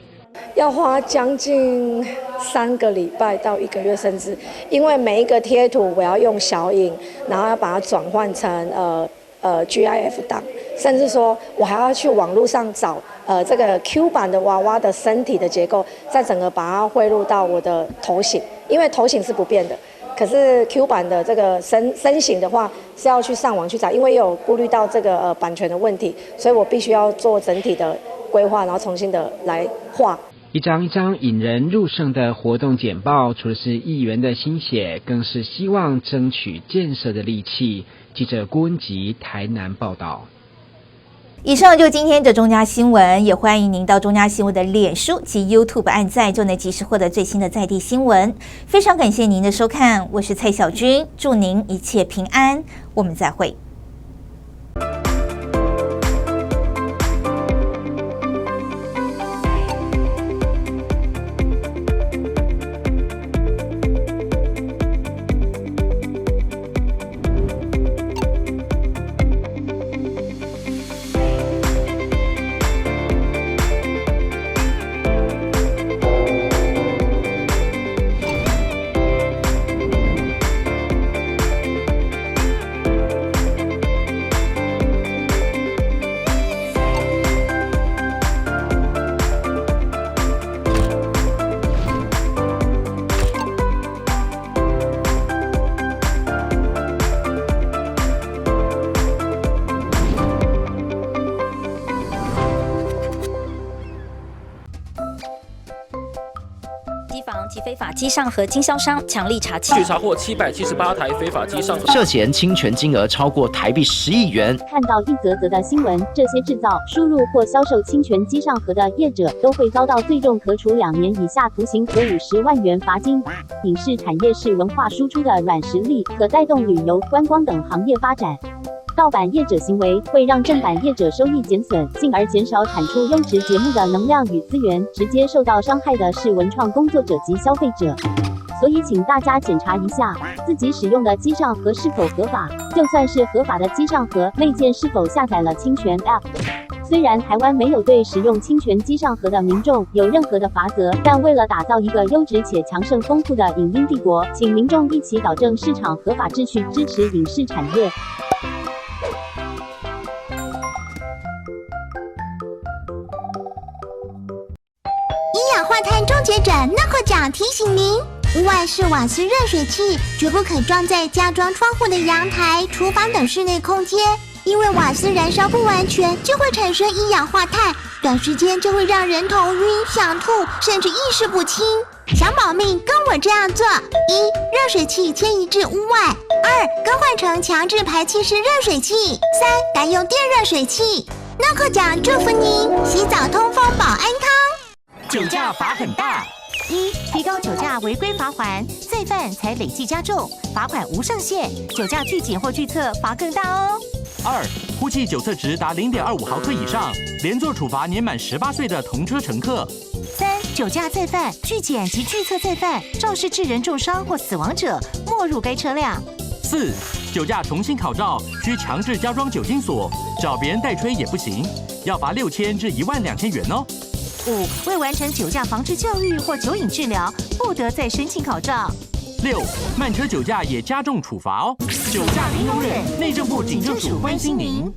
[SPEAKER 18] 要花将近3个礼拜到1个月，甚至因为每一个贴图我要用小影，然后要把它转换成GIF 档，甚至说我还要去网络上找这个 Q 版的娃娃的身体的结构，再整个把它汇入到我的头型，因为头型是不变的。可是 Q 版的这个身形的话是要去上网去找，因为有顾虑到这个版权的问题，所以我必须要做整体的规划，然后重新的来画。
[SPEAKER 9] 一张一张引人入胜的活动简报，除了是议员的心血，更是希望争取建设的利器。记者郭文吉台南报道。
[SPEAKER 1] 以上就是今天的中嘉新闻，也欢迎您到中嘉新闻的脸书及 YouTube 按赞，就能及时获得最新的在地新闻。非常感谢您的收看，我是蔡小君，祝您一切平安，我们再会。
[SPEAKER 10] 及非法机上盒经销商强力查缉，
[SPEAKER 11] 据查获778台非法机上盒，
[SPEAKER 20] 涉嫌侵权金额超过台币10亿元。
[SPEAKER 25] 看到一则则的新闻，这些制造、输入或销售侵权机上盒的业者都会遭到最重可处2年以下徒刑和50万元罚金。影视产业是文化输出的软实力，可带动旅游、观光等行业发展。盗版业者行为会让正版业者收益减损，进而减少产出优质节目的能量与资源，直接受到伤害的是文创工作者及消费者。所以请大家检查一下自己使用的机上盒是否合法，就算是合法的机上盒内建是否下载了侵权 App。虽然台湾没有对使用侵权机上盒的民众有任何的罚则，但为了打造一个优质且强盛丰富的影音帝国，请民众一起导正市场合法秩序，支持影视产业。
[SPEAKER 6] 一氧化碳终结者NOCO奖提醒您：屋外是瓦斯热水器，绝不可装在加装窗户的阳台、厨房等室内空间。因为瓦斯燃烧不完全，就会产生一氧化碳，短时间就会让人头晕、想吐，甚至意识不清。想保命，跟我这样做：一、热水器迁移至屋外；二、更换成强制排气式热水器；三、改用电热水器。NOCO奖祝福您洗澡通风保安康。
[SPEAKER 13] 酒驾罚很大。
[SPEAKER 6] 一、提高酒驾违规罚锾，再犯才累计加重，罚款无上限，酒驾拒检或拒测罚更大哦。
[SPEAKER 13] 二、呼气酒测值达0.25毫克以上，连坐处罚年满18岁的同车乘客。
[SPEAKER 6] 三、酒驾再犯、拒检及拒测再犯，肇事致人重伤或死亡者，没入该车辆。
[SPEAKER 13] 四、酒驾重新考照，需强制加装酒精锁，找别人代吹也不行，要罚6000至12000元哦。
[SPEAKER 6] 五、未完成酒驾防治教育或酒瘾治疗，不得再申请考照。
[SPEAKER 13] 六、慢车酒驾也加重处罚哦。酒驾零容忍，内政部警政署关心您。